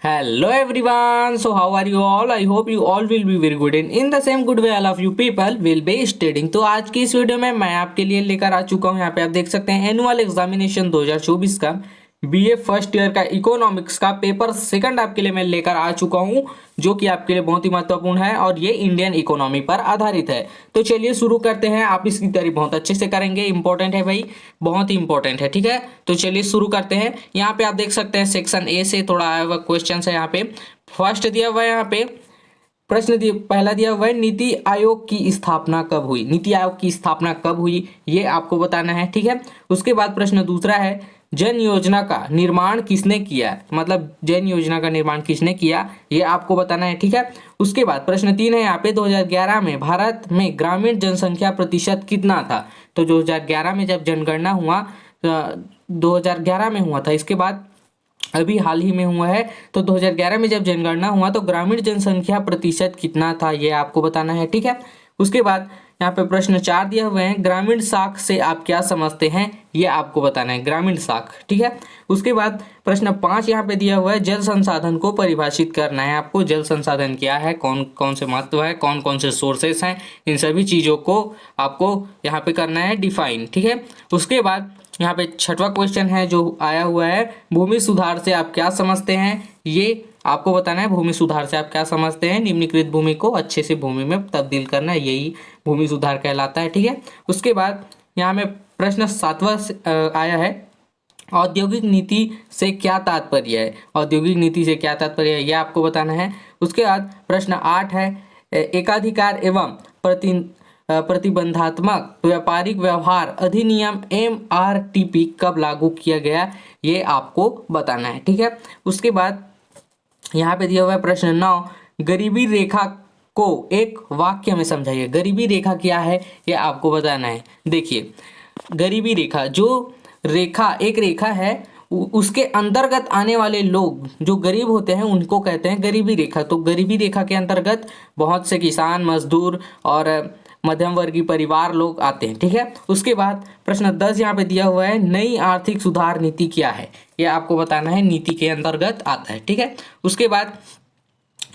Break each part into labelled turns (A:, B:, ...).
A: Hello everyone. So how are you all? I hope you all will be very good and in the same good way all of you people will be studying. तो आज की इस video में मैं आपके लिए लेकर आ चुका हूँ। यहाँ पे आप देख सकते हैं एनुअल एग्जामिनेशन 2024 का बीए फर्स्ट ईयर का इकोनॉमिक्स का पेपर सेकंड आपके लिए मैं लेकर आ चुका हूँ, जो कि आपके लिए बहुत ही महत्वपूर्ण है और ये इंडियन इकोनॉमी पर आधारित है। तो चलिए शुरू करते हैं। आप इसकी तैयारी बहुत अच्छे से करेंगे, इंपॉर्टेंट है भाई, बहुत ही इंपॉर्टेंट है। ठीक है, तो चलिए शुरू करते हैं। यहाँ पे आप देख सकते हैं सेक्शन ए से थोड़ा आया हुआ क्वेश्चन है। यहाँ पे फर्स्ट दिया हुआ है, यहाँ पे प्रश्न पहला दिया हुआ है, नीति आयोग की स्थापना कब हुई। नीति आयोग की स्थापना कब हुई ये आपको बताना है। ठीक है, उसके बाद प्रश्न दूसरा है, जन योजना का निर्माण किसने किया, मतलब जन योजना का निर्माण किसने किया ये आपको बताना है। ठीक है, उसके बाद प्रश्न 3 है यहाँ पे, 2011 में भारत में ग्रामीण जनसंख्या प्रतिशत कितना था। तो 2011 में जब जनगणना हुआ, 2011 में हुआ था, इसके बाद अभी हाल ही में हुआ है। तो 2011 में जब जनगणना हुआ तो ग्रामीण जनसंख्या प्रतिशत कितना था ये आपको बताना है। ठीक है, उसके बाद यहाँ पे प्रश्न 4 दिए हुए हैं, ग्रामीण साख से आप क्या समझते हैं ये आपको बताना है, ग्रामीण साख। ठीक है, उसके बाद प्रश्न 5 यहाँ पे दिया हुआ है, जल संसाधन को परिभाषित करना है आपको। जल संसाधन क्या है, कौन कौन से महत्व है, कौन कौन से सोर्सेस हैं, इन सभी चीज़ों को आपको यहाँ पे करना है डिफाइन। ठीक है, उसके बाद यहाँ पे छठवां क्वेश्चन है जो आया हुआ है, भूमि सुधार से आप क्या समझते हैं ये आपको बताना है। भूमि सुधार से आप क्या समझते हैं, निम्नलिखित भूमि को अच्छे से भूमि में तब्दील करना, यही भूमि सुधार कहलाता है। ठीक है, उसके बाद यहाँ में प्रश्न 7वां आया है, औद्योगिक नीति से क्या तात्पर्य है। औद्योगिक नीति से क्या तात्पर्य है ये आपको बताना है। उसके बाद प्रश्न 8 है, एकाधिकार एवं प्रतिबंधात्मक व्यापारिक व्यवहार अधिनियम MRTP कब लागू किया गया ये आपको बताना है। ठीक है, उसके बाद यहाँ पे दिया हुआ है प्रश्न 9, गरीबी रेखा को एक वाक्य में समझाइए। गरीबी रेखा क्या है ये आपको बताना है। देखिए, गरीबी रेखा जो रेखा एक रेखा है, उसके अंतर्गत आने वाले लोग जो गरीब होते हैं उनको कहते हैं गरीबी रेखा। तो गरीबी रेखा के अंतर्गत बहुत से किसान, मजदूर और मध्यम वर्गीय परिवार लोग आते हैं। ठीक है, उसके बाद प्रश्न 10 यहाँ पे दिया हुआ है, नई आर्थिक सुधार नीति क्या है ये आपको बताना है, नीति के अंतर्गत आता है। ठीक है, उसके बाद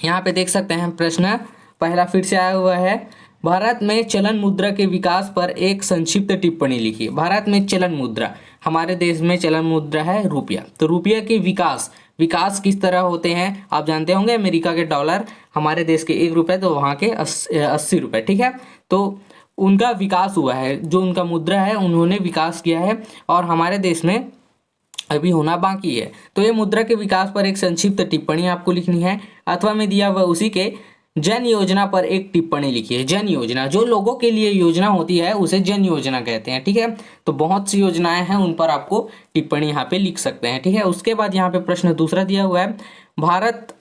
A: यहाँ पे देख सकते हैं प्रश्न पहला फिर से आया हुआ है, भारत में चलन मुद्रा के विकास पर एक संक्षिप्त टिप्पणी लिखिए। भारत में चलन मुद्रा, हमारे देश में चलन मुद्रा है रुपया, तो रुपया के विकास किस तरह होते हैं आप जानते होंगे। अमेरिका के डॉलर, हमारे देश के 1 रुपये, तो वहाँ के 80 रुपये। ठीक है, तो उनका विकास हुआ है, जो उनका मुद्रा है उन्होंने विकास किया है और हमारे देश में अभी होना बाकी है। तो ये मुद्रा के विकास पर एक संक्षिप्त टिप्पणी आपको लिखनी है, अथवा में दिया हुआ उसी के जन योजना पर एक टिप्पणी लिखिए। जन योजना, जो लोगों के लिए योजना होती है उसे जन योजना कहते हैं। ठीक है, तो बहुत सी योजनाएं हैं, उन पर आपको टिप्पणी यहाँ पे लिख सकते हैं। ठीक है, उसके बाद यहाँ पे प्रश्न दूसरा दिया हुआ है, भारतीय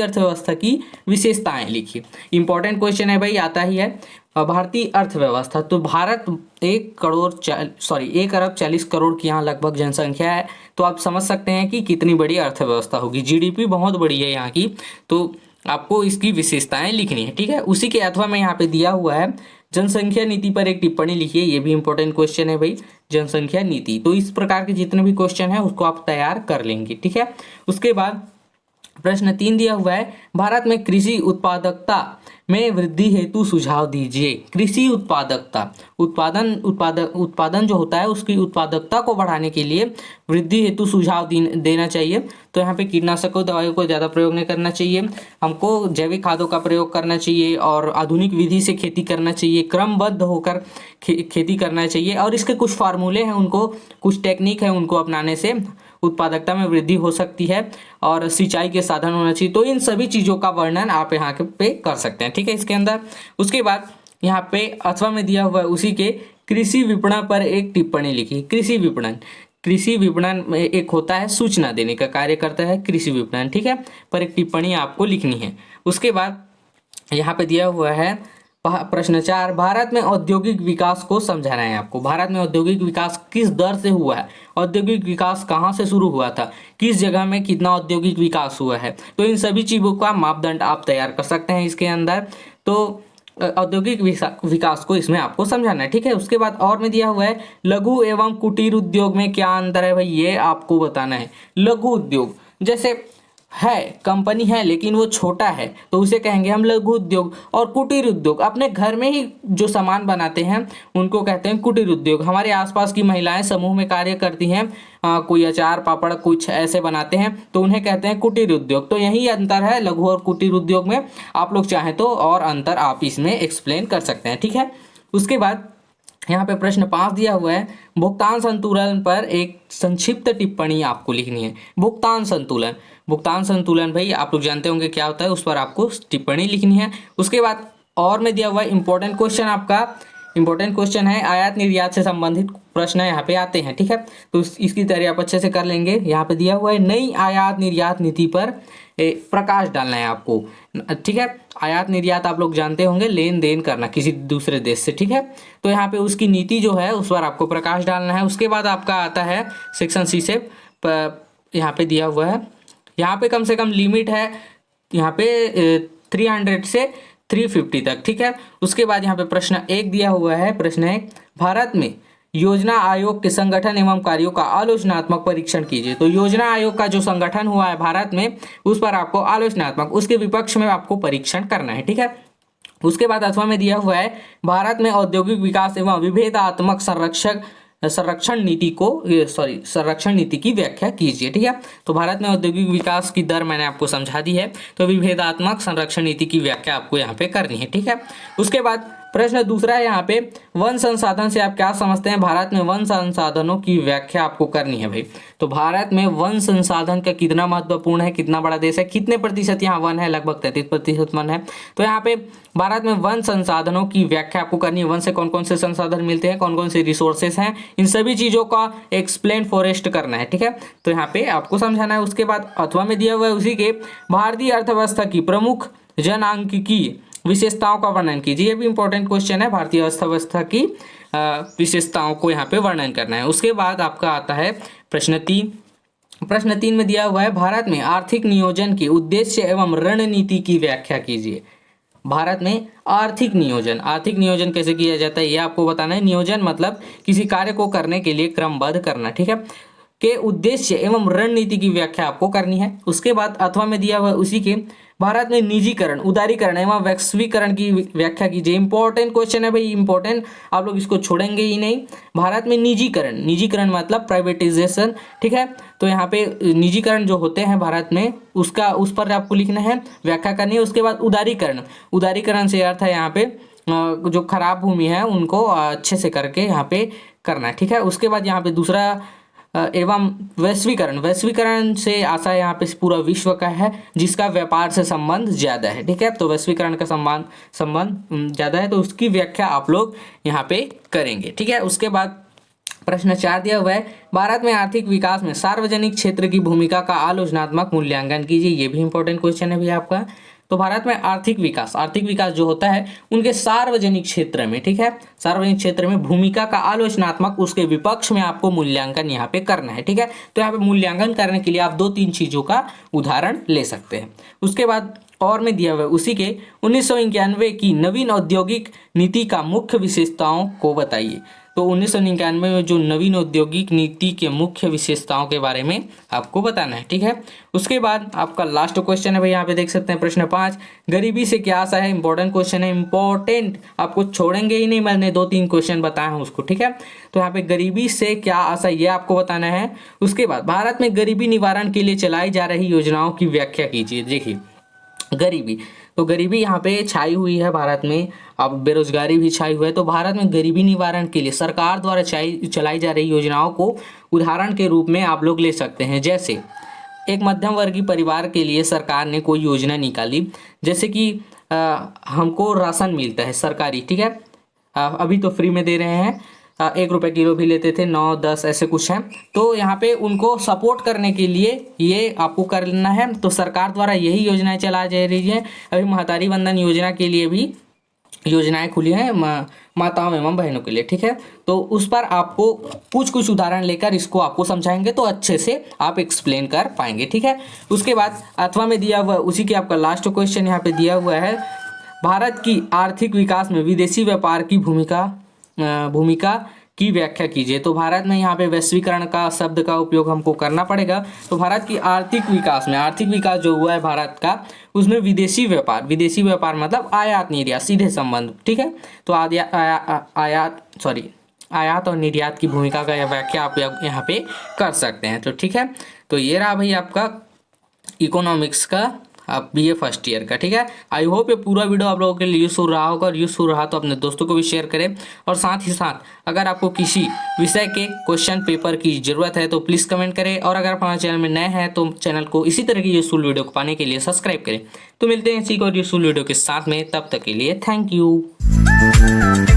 A: अर्थव्यवस्था की विशेषताएं लिखिए। इंपॉर्टेंट क्वेश्चन है भाई, आता ही है। भारतीय अर्थव्यवस्था, तो भारत 1 अरब 40 करोड़ की यहाँ लगभग जनसंख्या है, तो आप समझ सकते हैं कि कितनी बड़ी अर्थव्यवस्था होगी। GDP बहुत बड़ी है यहाँ की, तो आपको इसकी विशेषताएं लिखनी है। ठीक है, उसी के अथवा में यहाँ पे दिया हुआ है, जनसंख्या नीति पर एक टिप्पणी लिखिए। ये भी इंपॉर्टेंट क्वेश्चन है भाई, जनसंख्या नीति। तो इस प्रकार के जितने भी क्वेश्चन है उसको आप तैयार कर लेंगे। ठीक है, उसके बाद प्रश्न 3 दिया हुआ है, भारत में कृषि उत्पादकता में वृद्धि हेतु सुझाव दीजिए। कृषि उत्पादकता, उत्पादन जो होता है उसकी उत्पादकता को बढ़ाने के लिए वृद्धि हेतु सुझाव देना चाहिए। तो यहाँ पे कीटनाशकों दवाइयों को ज़्यादा प्रयोग नहीं करना चाहिए, हमको जैविक खादों का प्रयोग करना चाहिए और आधुनिक विधि से खेती करना चाहिए, क्रमबद्ध होकर खेती करना चाहिए। और इसके कुछ फार्मूले हैं, उनको कुछ टेक्निक है, उनको अपनाने से उत्पादकता में वृद्धि हो सकती है और सिंचाई के साधन होना चाहिए। तो इन सभी चीज़ों का वर्णन आप यहाँ पे कर सकते हैं। ठीक है, इसके अंदर उसके बाद यहाँ पे अथवा में दिया हुआ है उसी के, कृषि विपणन पर एक टिप्पणी लिखी। कृषि विपणन में एक होता है, सूचना देने का कार्य करता है कृषि विपणन। ठीक है, पर एक टिप्पणी आपको लिखनी है। उसके बाद यहाँ पे दिया हुआ है प्रश्न 4, भारत में औद्योगिक विकास को समझाना है आपको। भारत में औद्योगिक विकास किस दर से हुआ है, औद्योगिक विकास कहाँ से शुरू हुआ था, किस जगह में कितना औद्योगिक विकास हुआ है, तो इन सभी चीज़ों का मापदंड आप तैयार कर सकते हैं इसके अंदर। तो औद्योगिक विकास को इसमें आपको समझाना है। ठीक है, उसके बाद और में दिया हुआ है, लघु एवं कुटीर उद्योग में क्या अंतर है भाई, ये आपको बताना है। लघु उद्योग, जैसे है, कंपनी है लेकिन वो छोटा है तो उसे कहेंगे हम लघु उद्योग। और कुटीर उद्योग अपने घर में ही जो सामान बनाते हैं उनको कहते हैं कुटीर उद्योग। हमारे आसपास की महिलाएं समूह में कार्य करती हैं, कोई अचार पापड़ कुछ ऐसे बनाते हैं तो उन्हें कहते हैं कुटीर उद्योग। तो यही अंतर है लघु और कुटीर उद्योग में। आप लोग चाहें तो और अंतर आप इसमें एक्सप्लेन कर सकते हैं, ठीक है। उसके बाद यहाँ पे प्रश्न 5 दिया हुआ है, भुगतान संतुलन पर एक संक्षिप्त टिप्पणी आपको लिखनी है। भुगतान संतुलन, भुगतान संतुलन भाई आप लोग जानते होंगे क्या होता है, उस पर आपको टिप्पणी लिखनी है। उसके बाद और में दिया हुआ है इंपॉर्टेंट क्वेश्चन, आपका इंपॉर्टेंट क्वेश्चन है, आयात निर्यात से संबंधित प्रश्न यहाँ पे आते हैं, ठीक है। तो इसकी तैयारी आप अच्छे से कर लेंगे। यहाँ पे दिया हुआ है नई आयात निर्यात नीति पर प्रकाश डालना है आपको, ठीक है। आयात निर्यात आप लोग जानते होंगे, लेन देन करना किसी दूसरे देश से, ठीक है। तो यहाँ पे उसकी नीति जो है उस पर आपको प्रकाश डालना है। उसके बाद आपका आता है सेक्शन सी से, यहाँ पे दिया हुआ है, यहाँ पे कम से कम लिमिट है यहाँ पे 300 से 350 तक, ठीक है। उसके बाद यहाँ पे प्रश्न 1 दिया हुआ है, प्रश्न 1, भारत में योजना आयोग के संगठन एवं कार्यों का आलोचनात्मक परीक्षण कीजिए। तो योजना आयोग का जो संगठन हुआ है भारत में उस पर आपको आलोचनात्मक, उसके विपक्ष में आपको परीक्षण करना है, ठीक है। उसके बाद अथवा में दिया हुआ है, भारत में औद्योगिक विकास एवं विभेदात्मक संरक्षण नीति की व्याख्या कीजिए, ठीक है। तो भारत में औद्योगिक विकास की दर मैंने आपको समझा दी है, तो विभेदात्मक संरक्षण नीति की व्याख्या आपको यहाँ पे करनी है, ठीक है। उसके बाद प्रश्न दूसरा है यहाँ पे, वन संसाधन से आप क्या समझते हैं? भारत में वन संसाधनों की व्याख्या आपको करनी है भाई। तो भारत में वन संसाधन का कितना महत्वपूर्ण है, कितना बड़ा देश है, कितने प्रतिशत यहाँ वन है? लगभग 33% वन है। तो यहाँ पे भारत में वन संसाधनों की व्याख्या आपको करनी है। वन से कौन कौन से संसाधन मिलते हैं, कौन कौन से रिसोर्सेस हैं, इन सभी चीजों का एक्सप्लेन फॉरेस्ट करना है, ठीक है। तो यहाँ पे आपको समझाना है। उसके बाद अथवा में दिया हुआ है उसी के, भारतीय अर्थव्यवस्था की प्रमुख जनांकीय विशेषताओं का वर्णन कीजिए। ये भी इंपॉर्टेंट क्वेश्चन है, भारतीय अर्थव्यवस्था की विशेषताओं को यहाँ पे वर्णन करना है। उसके बाद आपका आता है प्रश्न 3। प्रश्न 3 में दिया हुआ है, भारत में आर्थिक नियोजन के उद्देश्य एवं रणनीति की व्याख्या कीजिए। भारत में आर्थिक नियोजन कैसे किया जाता है ये आपको बताना है। नियोजन मतलब किसी कार्य को करने के लिए क्रमबद्ध करना, ठीक है, के उद्देश्य एवं रणनीति की व्याख्या आपको करनी है। उसके बाद अथवा में दिया हुआ उसी के, भारत में निजीकरण, उदारीकरण एवं वैश्वीकरण की व्याख्या कीजिए। इंपॉर्टेंट क्वेश्चन है भाई, इंपॉर्टेंट, आप लोग इसको छोड़ेंगे ही नहीं। भारत में निजीकरण मतलब प्राइवेटाइजेशन, ठीक है। तो यहाँ पे निजीकरण जो होते हैं भारत में उसका, उस पर आपको लिखना है, व्याख्या करनी है। उसके बाद उदारीकरण से अर्थ है यहाँ पे जो खराब भूमि है उनको अच्छे से करके यहाँ पे करना है, ठीक है। उसके बाद यहाँ पे दूसरा एवं वैश्वीकरण से आशा यहाँ पे पूरा विश्व का है जिसका व्यापार से संबंध ज्यादा है, ठीक है। तो वैश्वीकरण का संबंध ज्यादा है, तो उसकी व्याख्या आप लोग यहाँ पे करेंगे, ठीक है। उसके बाद प्रश्न 4 दिया हुआ है, भारत में आर्थिक विकास में सार्वजनिक क्षेत्र की भूमिका का आलोचनात्मक मूल्यांकन कीजिए। ये भी इंपॉर्टेंट क्वेश्चन है भैया आपका। तो भारत में आर्थिक विकास जो होता है उनके सार्वजनिक क्षेत्र में, ठीक है, सार्वजनिक क्षेत्र में भूमिका का आलोचनात्मक, उसके विपक्ष में आपको मूल्यांकन यहाँ पे करना है, ठीक है। तो यहाँ पे मूल्यांकन करने के लिए आप 2-3 चीजों का उदाहरण ले सकते हैं। उसके बाद और में दिया हुआ है उसी के, 1991 की नवीन औद्योगिक नीति का मुख्य विशेषताओं को बताइए। तो 1991 में जो नवीन औद्योगिक नीति के मुख्य विशेषताओं के बारे में आपको बताना है, ठीक है। उसके बाद आपका लास्ट क्वेश्चन है भाई, यहाँ पे देख सकते हैं प्रश्न 5, गरीबी से क्या आशा है। इंपॉर्टेंट क्वेश्चन है, इंपॉर्टेंट, आपको छोड़ेंगे ही नहीं, मैंने 2-3 क्वेश्चन बताए हैं उसको, ठीक है। तो यहाँ पे गरीबी से क्या आशा ये आपको बताना है। उसके बाद भारत में गरीबी निवारण के लिए चलाई जा रही योजनाओं की व्याख्या कीजिए। देखिए गरीबी, तो गरीबी यहाँ पे छाई हुई है भारत में, अब बेरोजगारी भी छाई हुई है। तो भारत में गरीबी निवारण के लिए सरकार द्वारा चलाई जा रही योजनाओं को उदाहरण के रूप में आप लोग ले सकते हैं। जैसे एक मध्यम वर्गीय परिवार के लिए सरकार ने कोई योजना निकाली, जैसे कि हमको राशन मिलता है सरकारी, ठीक है, अभी तो फ्री में दे रहे हैं, 1 रुपये किलो भी लेते थे, 9-10 ऐसे कुछ हैं। तो यहाँ पे उनको सपोर्ट करने के लिए ये आपको करना है। तो सरकार द्वारा यही योजनाएं चलाई जा रही है। अभी महतारी वंदन योजना के लिए भी योजनाएं खुली हैं माताओं एवं बहनों के लिए, ठीक है। तो उस पर आपको कुछ उदाहरण लेकर इसको आपको समझाएंगे तो अच्छे से आप एक्सप्लेन कर पाएंगे, ठीक है। उसके बाद अथवा में दिया हुआ उसी के आपका लास्ट क्वेश्चन यहाँ पे दिया हुआ है, भारत की आर्थिक विकास में विदेशी व्यापार की भूमिका की व्याख्या कीजिए। तो भारत में यहाँ पे वैश्वीकरण का शब्द का उपयोग हमको करना पड़ेगा। तो भारत की आर्थिक विकास जो हुआ है भारत का, उसमें विदेशी व्यापार मतलब आयात निर्यात सीधे संबंध, ठीक है। तो आयात और निर्यात की भूमिका का यह व्याख्या आप यहाँ पे कर सकते हैं। तो ठीक है, तो ये रहा भाई आपका इकोनॉमिक्स का आप BA फर्स्ट ईयर का, ठीक है। आई होप ये पूरा वीडियो आप लोगों के लिए यूजफुल रहा होगा, और यूजफुल रहा तो अपने दोस्तों को भी शेयर करें। और साथ ही साथ अगर आपको किसी विषय के क्वेश्चन पेपर की जरूरत है तो प्लीज़ कमेंट करें, और अगर आप हमारे चैनल में नए हैं तो चैनल को इसी तरह की यूजफुल वीडियो को पाने के लिए सब्सक्राइब करें। तो मिलते हैं इसी को यूजफुल वीडियो के साथ में, तब तक के लिए थैंक यू।